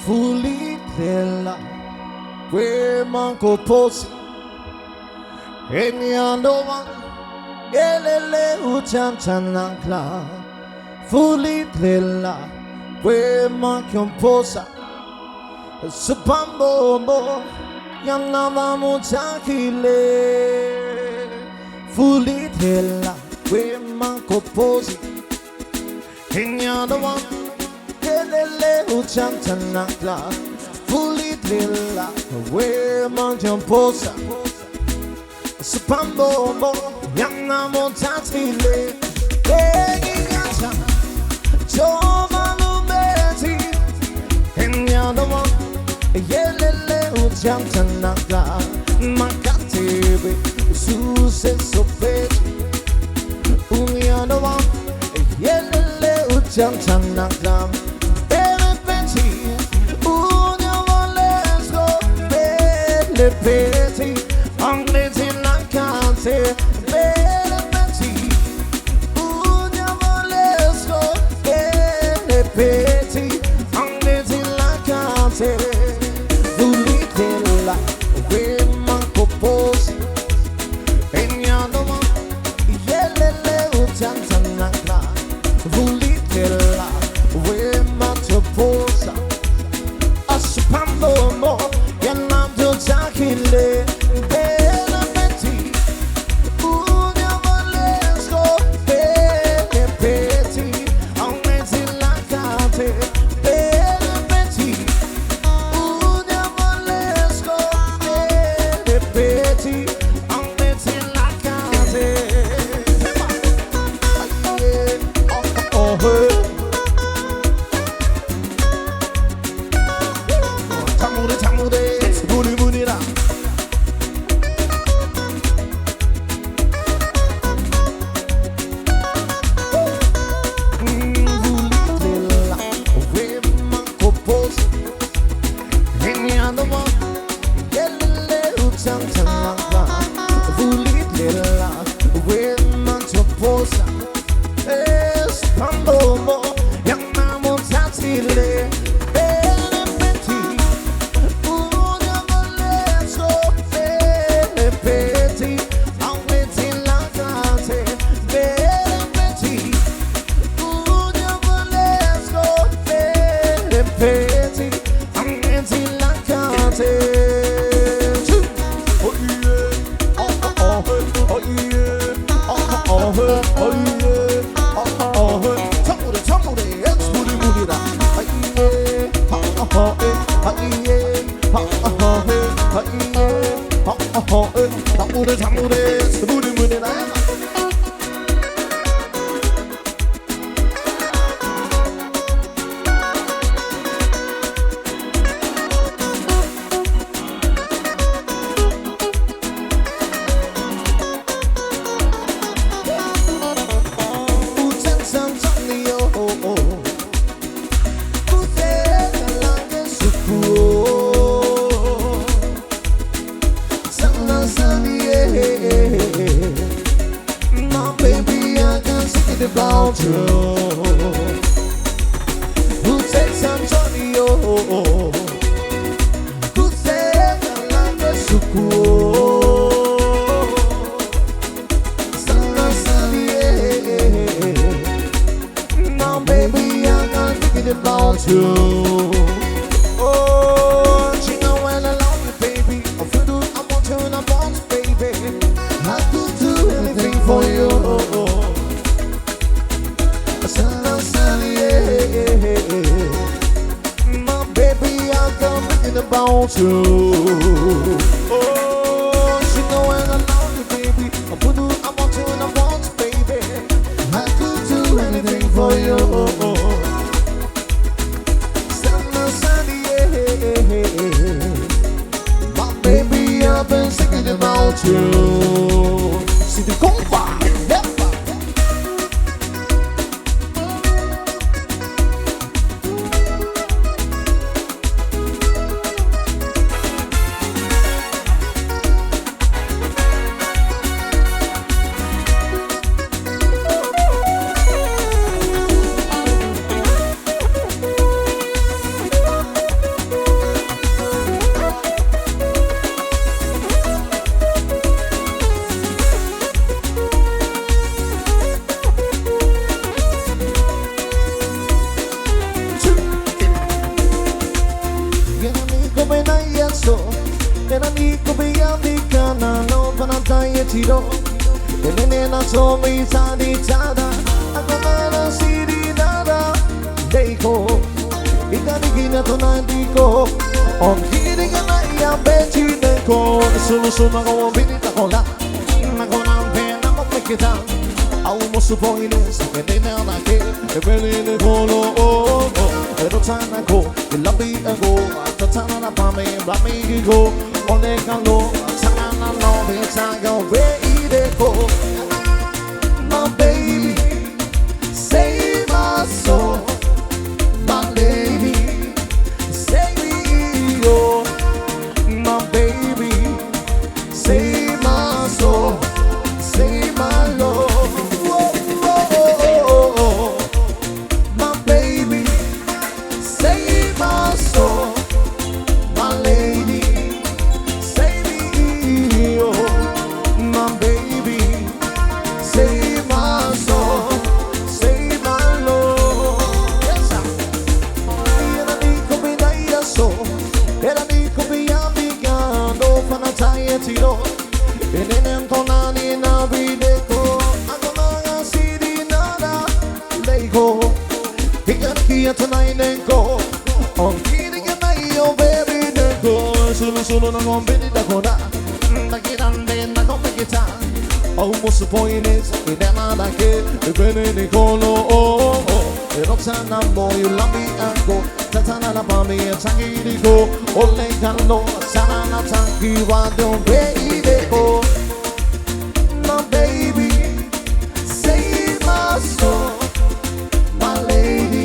fully dela we manko posi enyando one elele uchanchanankla fully dela we manko posa supambo yanama muchakile fully dela we manko posi enyando one elele uchanchanankla fully drilla, we mangiamo posa. Spambo, yana montatile, egigata, giovano meti, enyano, yelele uchantanaka, makatebe, su se sopeti, unyano, yelele uchantanaka. Le petit, anglais in la cante, belle petit, unia volesco, le petit, anglais in la cante, vulitella, we manco posi, e niano, yelele utantanaka, vulitella, we manco posa, asupando mo. Zakile, bella peti, unia volesco, belle peti, aumenti la cante, bella peti, unia volesco, belle peti, aumenti la cante. Tamure. About you, who takes Antonio, who says I love the suku, now baby I'm not thinking about you. Oh, you know when I love you, baby. If you do, I want you and I want you, baby. I could do anything for you. My baby, I'm thinking about you. Oh, she know when I love you, baby. I want you and I want you, baby. I could do anything for you. My baby, I've been thinking about you. See the compa. tiro. E nena somi sa di chada. Akamana siri nada. Deiko. Ikanigina to nandiko. On kiri kana iya bechi deko. Sulu ako binita ko la. Ako nang pena ko pekita. Almost supporting this, and they now like it. They're really in the corner, oh, oh. Little time I go, you love me and go. After time I pump me, let me go. On the candle, time I love it, I go ready to go. My baby, save my soul. My lady, save me, oh. My baby, save my soul. Save my love. Tonight and go on kidding and I your baby then go solo no combini da coda da grande da compagita almost the point is in another kid the bene colo oh oh e roxana boy you love me and go tatana la bami e tangi go ole callo sana tangi wa don't baby go my baby save my soul my lady.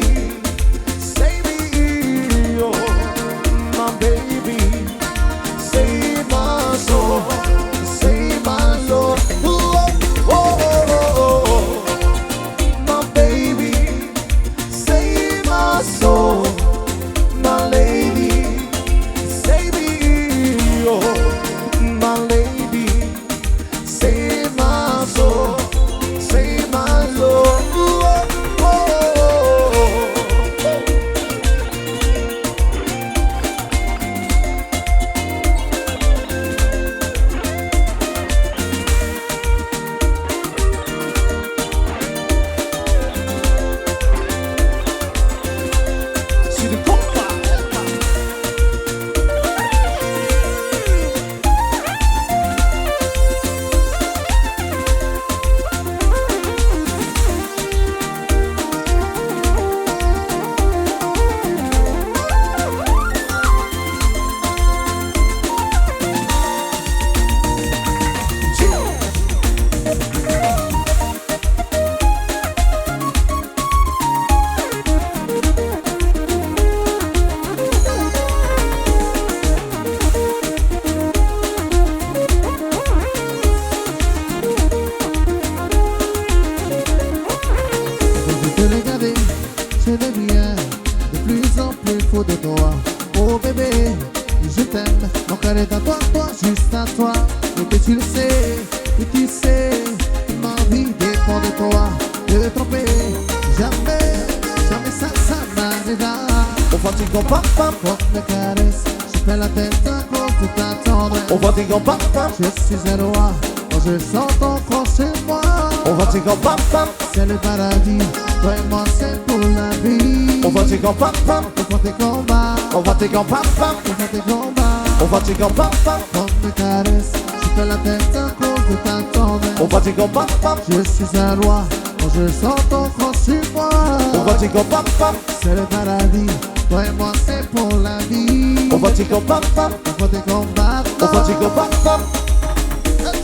Je suis un roi, quand je sens ton corps chez moi. On va dire pam pam, c'est le paradis, toi et moi c'est pour la vie. on va dire pam pam, On va tes combats, on va dire pam pam, on va tes combats. on va dire pam pam, Quand tu me caresses, je fais la tête à cause de ta tendresse. on va dire pam pam, Je suis un roi, quand je sens ton corps chez moi. on va dire pam pam, C'est le paradis, toi et moi c'est pour la vie. on va dire pam pam, On va tes combats, on va dire pam pam.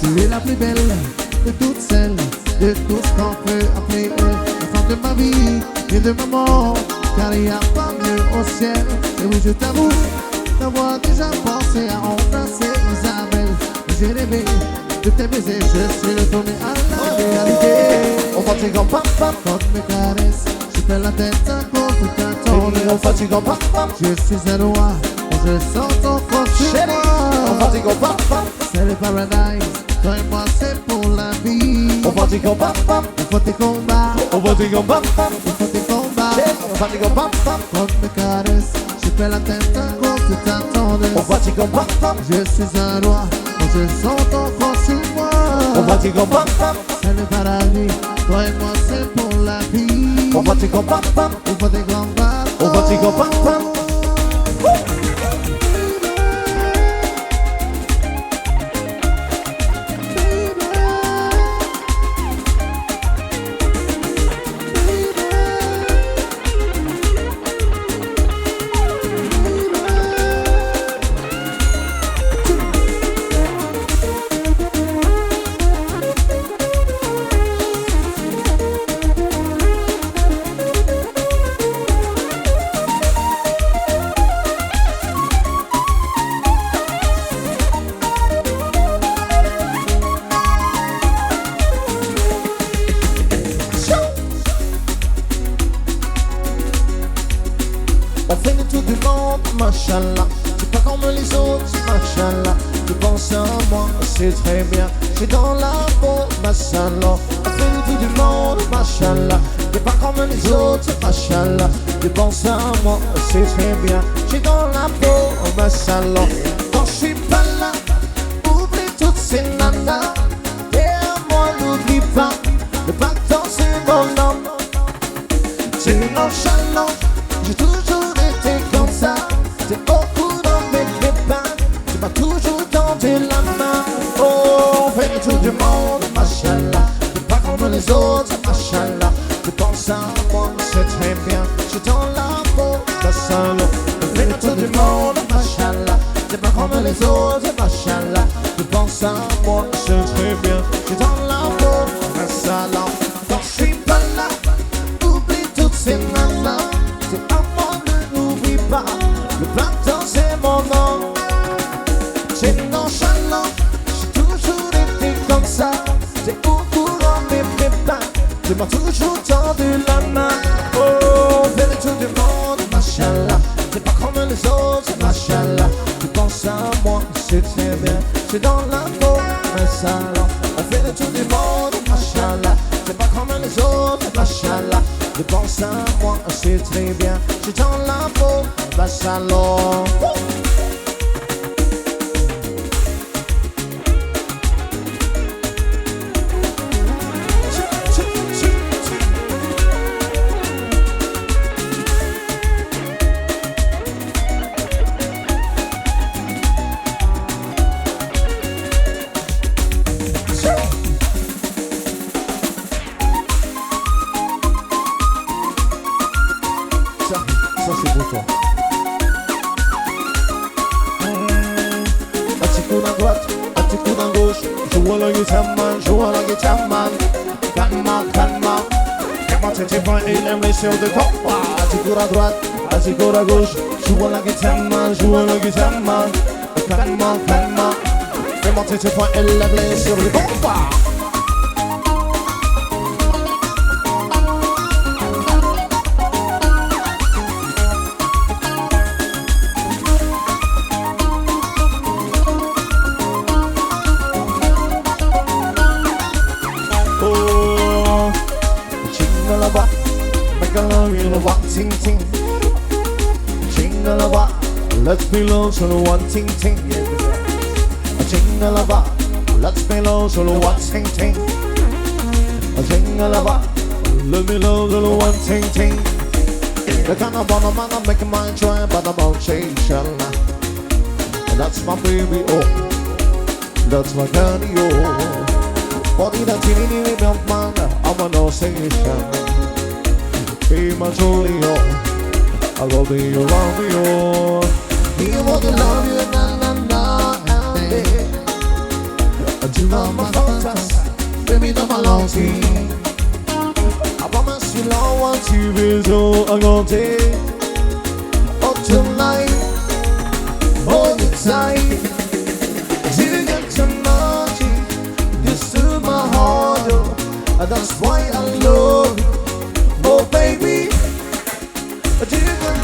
tu es la plus belle de toutes celles, de tout ce qu'on peut appeler la femme de ma vie et de ma mort, car il n'y a pas mieux au ciel. Et oui, je t'avoue d'avoir déjà pensé à remplacer Isabelle. J'ai rêvé de tes baisers, je suis retourné à la réalité. On va dire pam pam, Quand tu me caresses, je fais la tête à cause de ta tendresse. on va dire pam pam, Je suis un roi, quand je sens ton corps sur chérie, on va moi. dire pam pam, C'est le paradise, toi et moi c'est pour la vie. on va dire pam pam, Il faut tes combats, on va dire pam pam, il faut tes combats. chérie, on va dire pam pam, Quand tu me caresses, je fais la tête à cause de ta tendresse. on va dire pam pam, Je suis un roi, quand je sens ton corps sur moi. On va dire qu'on pam pam. C'est le paradis. Toi et moi, c'est pour la vie. On va dire qu'on pam pam. On va des grands bateaux. On va dire qu'on pam pam. On fait le tour du monde, Mashala. C'est pas comme les autres, Mashala. Tu penses à moi, c'est très bien. J'ai dans la peau, Mashala. On fait le tour du monde, Mashala. C'est pas comme les autres, Mashala. Tu penses à moi, c'est très bien. J'ai dans la peau, Mashala. Quand je suis pas là, oublie toutes ces nanas. Derrière moi, n'oublie pas. Le pacte, c'est mon homme. C'est nonchalant. J'ai toujours été comme ça. C'est beaucoup dans mes pépins. Tu m'as toujours tendu la main. Oh, on fait le tour du monde, Mashala. C'est pas comme les autres, Mashala. Tu penses à moi, c'est très bien. Je dans la peau, Mashala. On fait le tour du monde, Mashala. C'est pas comme les autres, Mashala. Tu penses à moi, c'est très bien. Je dans la peau, Mashala. Quand je suis pas là, oublie toutes ces nanas. C'est à moi, ne n'oublie pas. Le printemps, c'est mon nom. C'est nonchalant. J'ai toujours été comme ça. C'est au courant mes pépins. Tu m'as toujours tendu la main. Oh, on fait le tour du monde, Mashala. C'est pas comme les autres, Mashala. Tu penses à moi, c'est très bien. C'est dans la peau, Mashala. On fait le tour du monde, Mashala. C'est pas comme les autres, Mashala. Tu penses à moi, c'est très bien. Je dans la peau, Mashala. Ça c'est pour toi. Un petit coup à droite, un petit coup à gauche. Joue à la guitare man, joue à la guitare man. Calma, calma. Comment t'étais pas, il aime les choses de combat. Un petit coup à droite, un petit coup à gauche. Joue à la guitare man, joue à la guitare man. Calma, calma. Comment t'étais pas, il aime les choses de combat. Ting ting, jingle-a-ba, let's be low, solo one ting ting. Jingle-a-ba, let's be low, solo one ting ting. Jingle-a-ba, let's be low, solo one ting ting. The kind of bottom man I'm making my try, but I'm on change. That's my baby, oh, that's my girlie, oh. Body that's in the milk man, I'm an oscillation. Be my Julio, I will be around you. He want to love you, na na na, and you love my fantasy, baby, not my long team. I promise you, Lord, once you be so I'm gonna take all tonight, all the time. You get to magic, you still my heart, oh, and that's why I love you. Oh baby,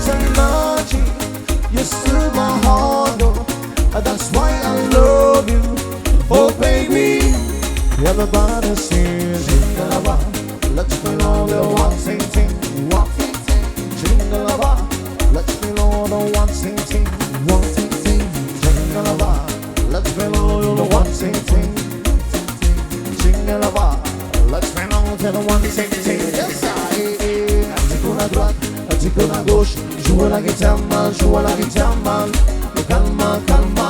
technology, you're still my heart, oh, that's why I love you. Oh baby, everybody sings jingle-a-ba, let's be on the one ting ting, one ting ting. Jingle-a-ba, let's be on the one ting ting, one ting ting. Jingle-a-ba, let's be on the one ting ting. one take, yes, un petit coup à droite, un petit coup à gauche. Joue la guitare, man, joue la guitare, man. Calma, calma.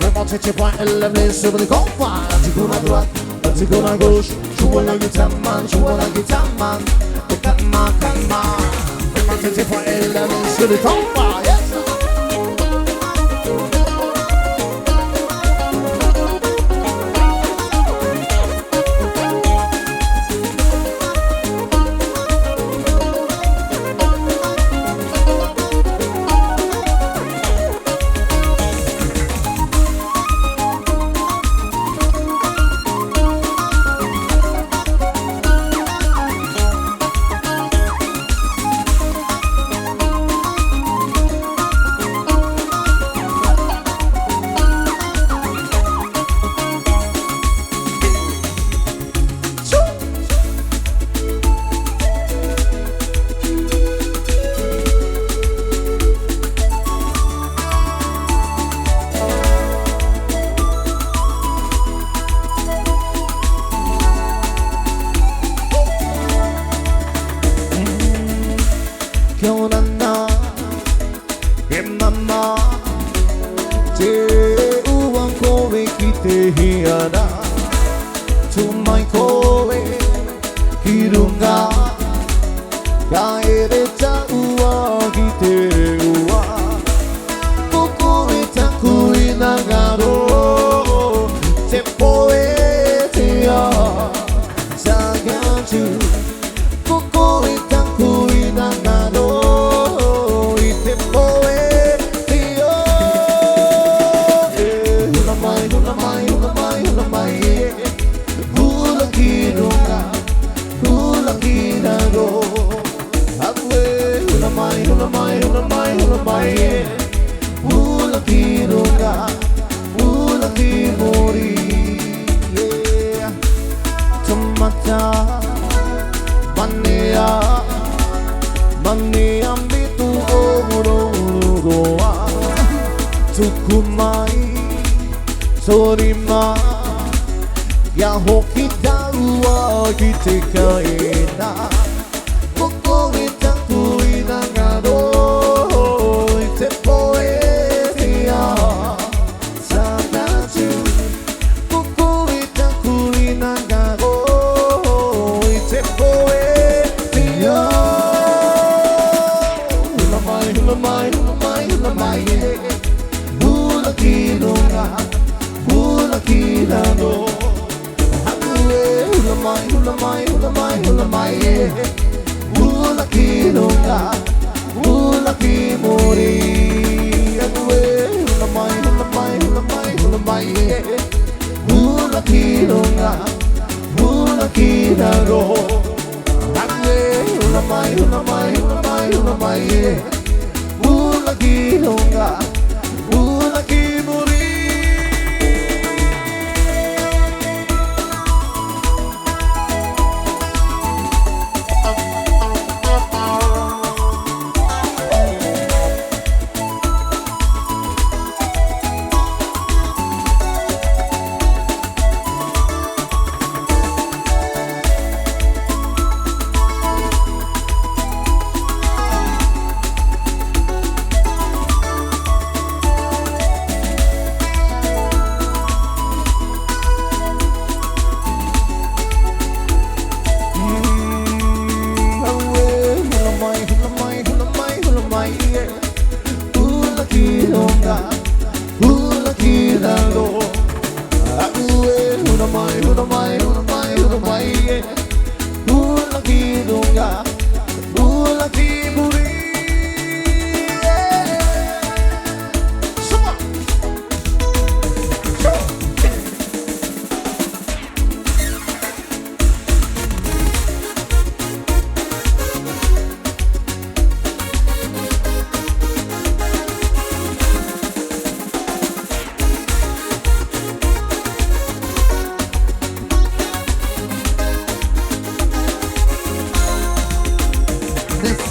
Vraiment, tu points élevés sur le compas. Un petit coup à droite, un petit coup à gauche. Joue la guitare, man, joue la guitare, man. Calma, calma. Vraiment, tu points élevés sur le compas, yes. Kyonana, mama, te uang kowe kite hiana, tumai kowe kirunga, kaere ta ua kite ua, kokoe takui nagaro, te poe te a, saganju, kokoe takui nagaro. Mania mitu oroa tukumai sorima ya hokita ua kitekaina koko itakuina ngaro te poesia sanachu koko itakuina ngaro te poesia. Hula kinonga, hula kinano. Hula mai, hula mai, hula mai, hula mai. Hula kinonga, hula kimori. Hula mai, hula mai, hula mai, hula mai. Hula kinonga, hula kinano. Hula mai, hula mai, hula mai, hula mai. Hula kinonga, hula kimori.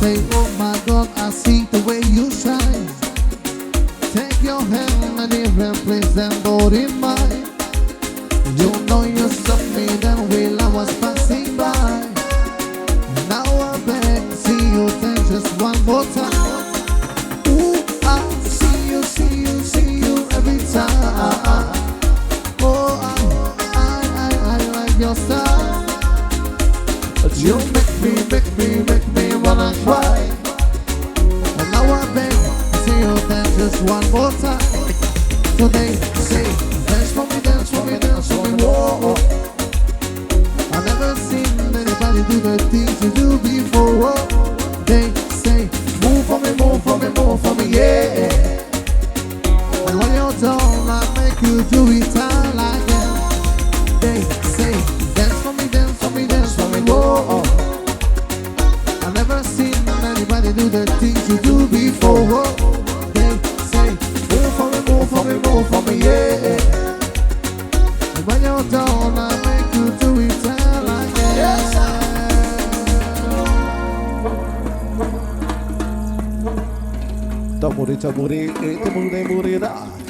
Say, oh my God, I see the way you shine. Take your hand and even place them both in mine. You know you saw me then while I was passing by. just one more time. Ooh, I see you, see you, see you every time. Oh, I like your style. You make me wanna cry. And now I beg, see you dance just one more time. So they say, dance for me, dance for me, dance for me, whoa. I've never seen anybody do the things you do before, whoa. They say, move for me, move for me, move for me, yeah. And when you're done, I make you do it all again. They say, dance for me, dance for me, dance for me, whoa. I've never seen anybody do the things you do before, whoa. They say, move for me, move for me, move for me, yeah. And when you're done, I make you do it all again. Yes, Tamuri, tamuri, tamuri, tamuri,